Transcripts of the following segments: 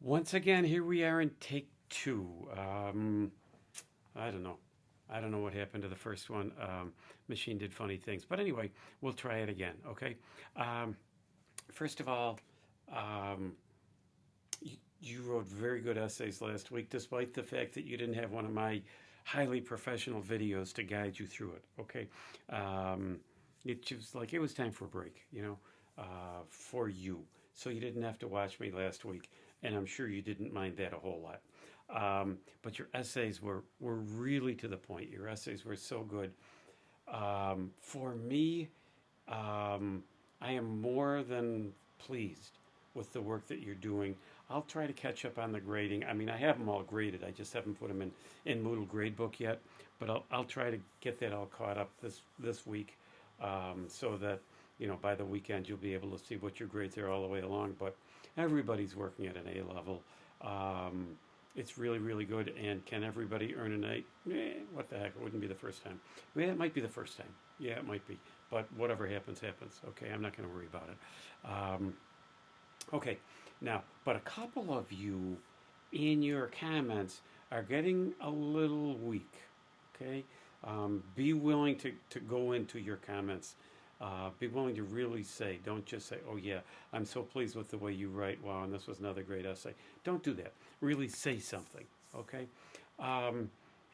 Once again, here we are in take two. I don't know. I don't know what happened to the first one. Machine did funny things. But anyway, we'll try it again, okay? Um, First of all, um, you wrote very good essays last week, despite the fact that you didn't have one of my highly professional videos to guide you through it, okay? Um, it was like it was time for a break, for you. So you didn't have to watch me last week, and I'm sure you didn't mind that a whole lot. But your essays were really to the point. Your essays were so good. For me, I am more than pleased with the work that you're doing. I'll try to catch up on the grading. I mean, I have them all graded. I just haven't put them in Moodle Gradebook yet. But I'll try to get that all caught up this week, so that by the weekend you'll be able to see what your grades are all the way along. But everybody's working at an A level. Um, it's really, really good. And can everybody earn an A? What the heck? It wouldn't be the first time. Well, it might be the first time. Yeah, it might be. But whatever happens, happens. Okay, I'm not going to worry about it. Okay, now, but a couple of you in your comments are getting a little weak. Okay, be willing to go into your comments. Be willing to really say, don't just say, oh yeah, I'm so pleased with the way you write. Wow, and this was another great essay. Don't do that. Really say something, okay? Um,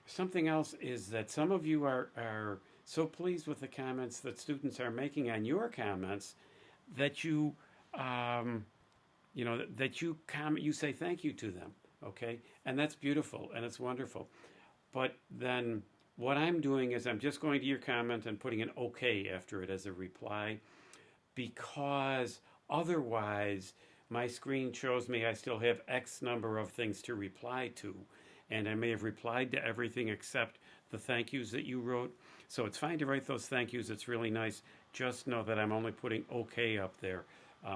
Something else is that some of you are so pleased with the comments that students are making on your comments that um, that you comment, you say thank you to them, okay? And that's beautiful and it's wonderful. But then what I'm doing is I'm just going to your comment and putting an okay after it as a reply, because otherwise my screen shows me I still have X number of things to reply to. And I may have replied to everything except the thank yous that you wrote. So it's fine to write those thank yous. It's really nice. Just know that I'm only putting okay up there,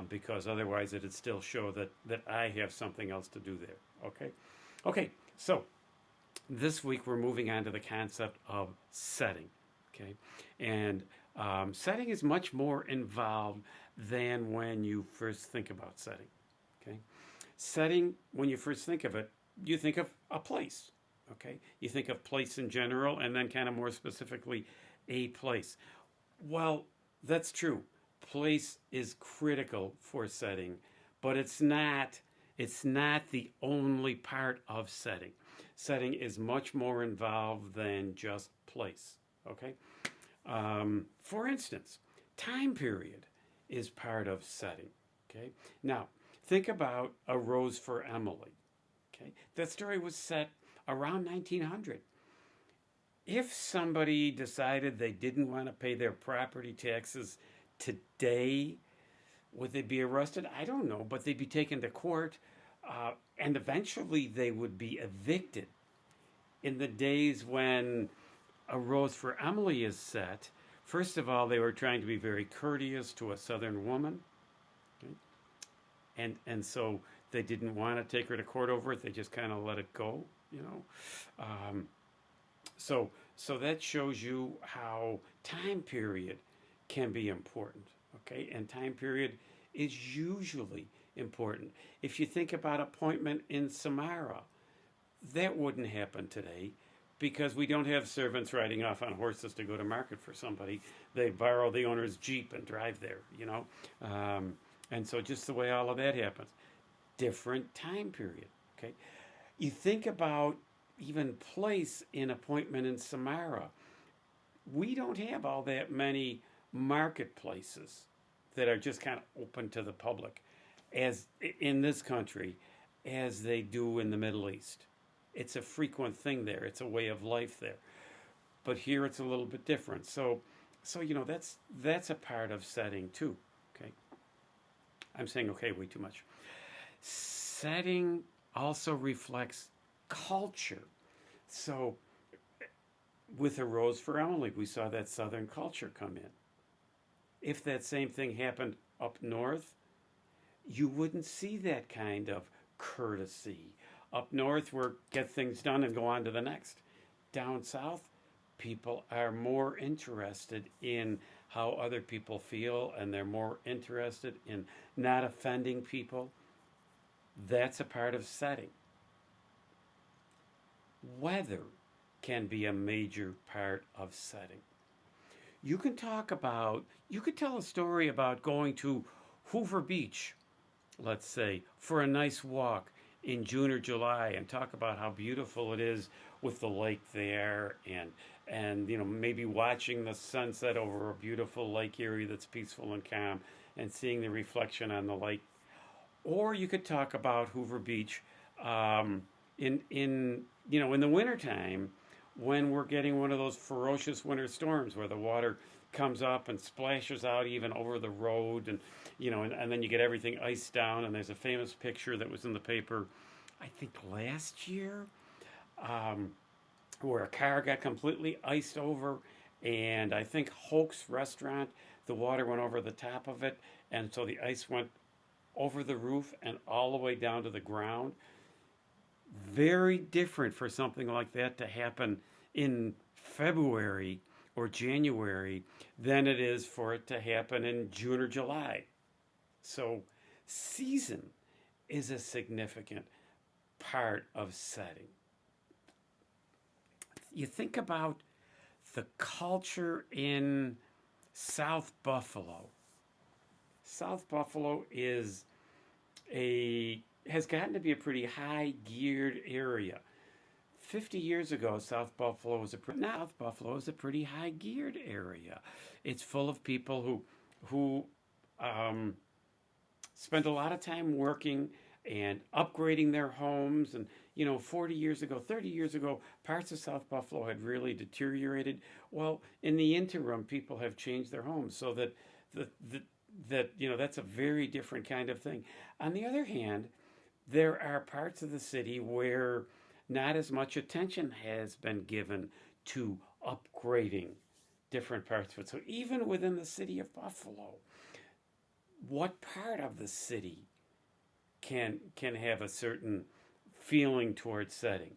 because otherwise it'd still show that I have something else to do there. Okay? Okay, so this week we're moving on to the concept of setting. Okay, and setting is much more involved than when you first think about setting. Okay, setting, when you first think of it, you think of a place. Okay, you think of place in general, and then kind of more specifically, a place. Well, that's true. Place is critical for setting, but it's not the only part of setting. Setting is much more involved than just place. Okay? For instance, time period is part of setting. Okay? Now, think about A Rose for Emily. Okay? That story was set around 1900. If somebody decided they didn't want to pay their property taxes today, would they be arrested? I don't know, but they'd be taken to court, and eventually they would be evicted. In the days when A Rose for Emily is set, first of all, they were trying to be very courteous to a Southern woman, okay? And so they didn't want to take her to court over it. They just kind of let it go, you know. So so that shows you how time period can be important, okay? And time period is usually important. If you think about appointment in Samara, that wouldn't happen today because we don't have servants riding off on horses to go to market for somebody. They borrow the owner's Jeep and drive there. And so just the way all of that happens. Different time period, okay? You think about even place in appointment in Samara. We don't have all that many marketplaces that are just kind of open to the public as in this country as they do in the Middle East. It's a frequent thing there. It's a way of life there. But here it's a little bit different. So that's a part of setting too. Okay, I'm saying okay way too much. Setting also reflects culture. So with A Rose for Emily, we saw that Southern culture come in. If that same thing happened up north, you wouldn't see that kind of courtesy. Up north, we're get things done and go on to the next. Down south, people are more interested in how other people feel, and they're more interested in not offending people. That's a part of setting. Weather can be a major part of setting. You could tell a story about going to Hoover Beach, let's say, for a nice walk in June or July and talk about how beautiful it is with the lake there and maybe watching the sunset over a beautiful lake area that's peaceful and calm and seeing the reflection on the lake. Or you could talk about Hoover Beach in the wintertime when we're getting one of those ferocious winter storms where the water comes up and splashes out even over the road and then you get everything iced down. And there's a famous picture that was in the paper, I think last year, where a car got completely iced over, and I think Hoke's restaurant, the water went over the top of it, and so the ice went over the roof and all the way down to the ground. Very different for something like that to happen in February or January than it is for it to happen in June or July. So, season is a significant part of setting. You think about the culture in South Buffalo. South Buffalo has gotten to be a pretty high geared area. 50 years ago, South Buffalo was a pretty high geared area. It's full of people who spent a lot of time working and upgrading their homes. And 40 years ago, 30 years ago, parts of South Buffalo had really deteriorated. Well, in the interim, people have changed their homes so that that's a very different kind of thing. On the other hand, there are parts of the city where not as much attention has been given to upgrading different parts of it. So even within the city of Buffalo, what part of the city can have a certain feeling towards setting?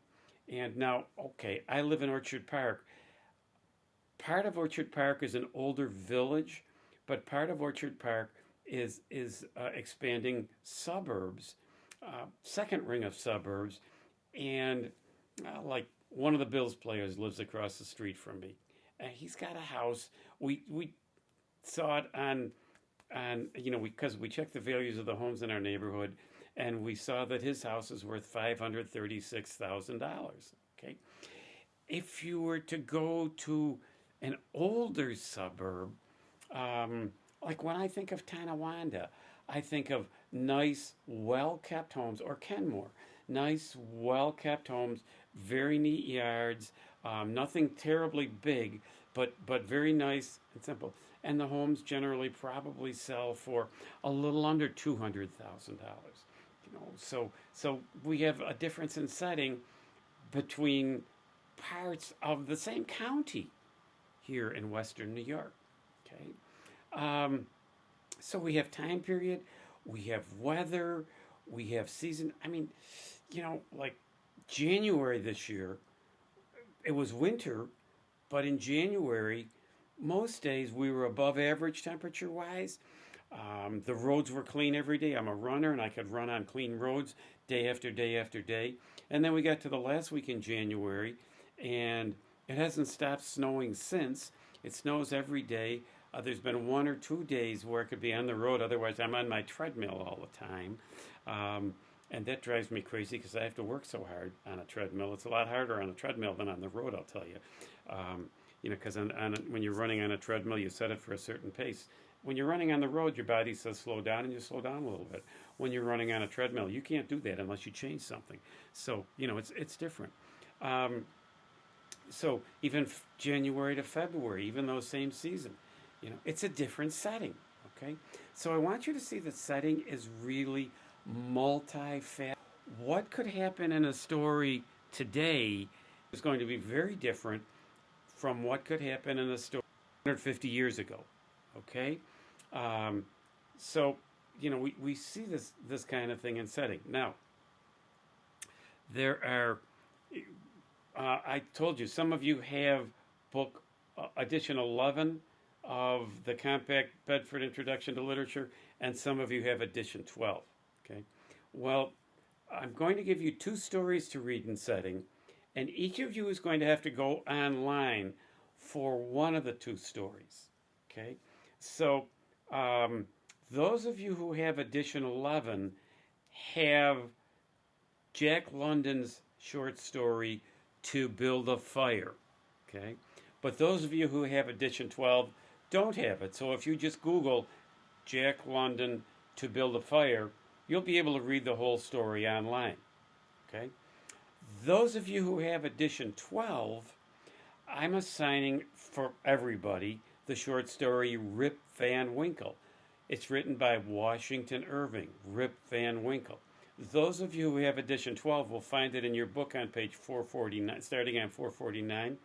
And now, okay, I live in Orchard Park. Part of Orchard Park is an older village, but part of Orchard Park is expanding suburbs, second ring of suburbs, and like one of the Bills players lives across the street from me. He's got a house. We saw it on because we checked the values of the homes in our neighborhood, and we saw that his house is worth $536,000. Okay, if you were to go to an older suburb, like when I think of Tonawanda, I think of nice, well-kept homes, or Kenmore, nice, well-kept homes, very neat yards, nothing terribly big, but very nice and simple. And the homes generally probably sell for a little under $200,000. So we have a difference in setting between parts of the same county here in Western New York. Okay, so we have time period, we have weather, we have season. I mean, like January this year, it was winter, but in January, most days we were above average temperature wise. The roads were clean every day. I'm a runner and I could run on clean roads day after day after day. And then we got to the last week in January and it hasn't stopped snowing since. It snows every day. There's been 1 or 2 days where I could be on the road. Otherwise, I'm on my treadmill all the time. And that drives me crazy because I have to work so hard on a treadmill. It's a lot harder on a treadmill than on the road, I'll tell you. Because when you're running on a treadmill, you set it for a certain pace. When you're running on the road, your body says slow down, and you slow down a little bit. When you're running on a treadmill, you can't do that unless you change something. So, it's different. So even January to February, even though same season, it's a different setting, okay? So I want you to see that setting is really multifaceted. What could happen in a story today is going to be very different from what could happen in a story 150 years ago, okay? So, we see this kind of thing in setting. Now, there are, I told you, some of you have book edition 11 of the Compact Bedford Introduction to Literature, and some of you have edition 12, okay? Well, I'm going to give you two stories to read in setting, and each of you is going to have to go online for one of the two stories. Okay? So, um, those of you who have edition 11 have Jack London's short story, To Build a Fire. Okay? But those of you who have edition 12 don't have it. So if you just Google Jack London To Build a Fire, you'll be able to read the whole story online. Okay? Those of you who have edition 12, I'm assigning for everybody the short story Rip Van Winkle. It's written by Washington Irving, Rip Van Winkle. Those of you who have edition 12 will find it in your book on page 449, starting on 449.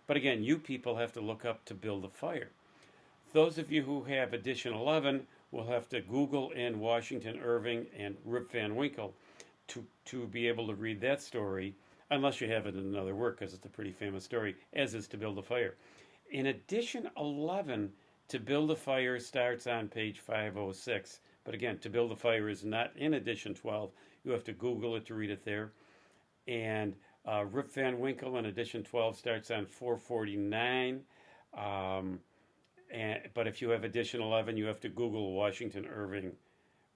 But again, you people have to look up To Build a Fire. Those of you who have edition 11 will have to Google in Washington Irving and Rip Van Winkle to be able to read that story, unless you have it in another work, because it's a pretty famous story, as is To Build a Fire. In edition 11, To Build a Fire starts on page 506. But again, To Build a Fire is not in edition 12. You have to Google it to read it there. And Rip Van Winkle in edition 12 starts on 449. But if you have edition 11, you have to Google Washington Irving,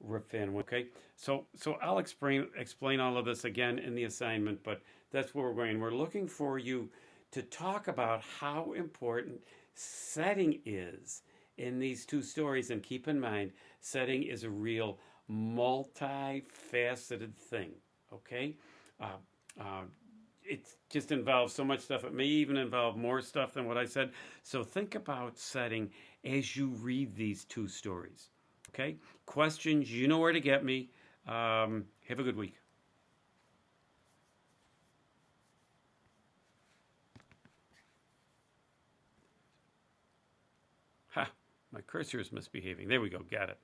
Rip Van Winkle. Okay, so I'll explain all of this again in the assignment, but that's where we're going. We're looking for you to talk about how important setting is in these two stories, and keep in mind, setting is a real multifaceted thing. Okay, it just involves so much stuff. It may even involve more stuff than what I said. So think about setting as you read these two stories. Okay? Questions, you know where to get me. Have a good week. Ha! My cursor is misbehaving. There we go. Got it.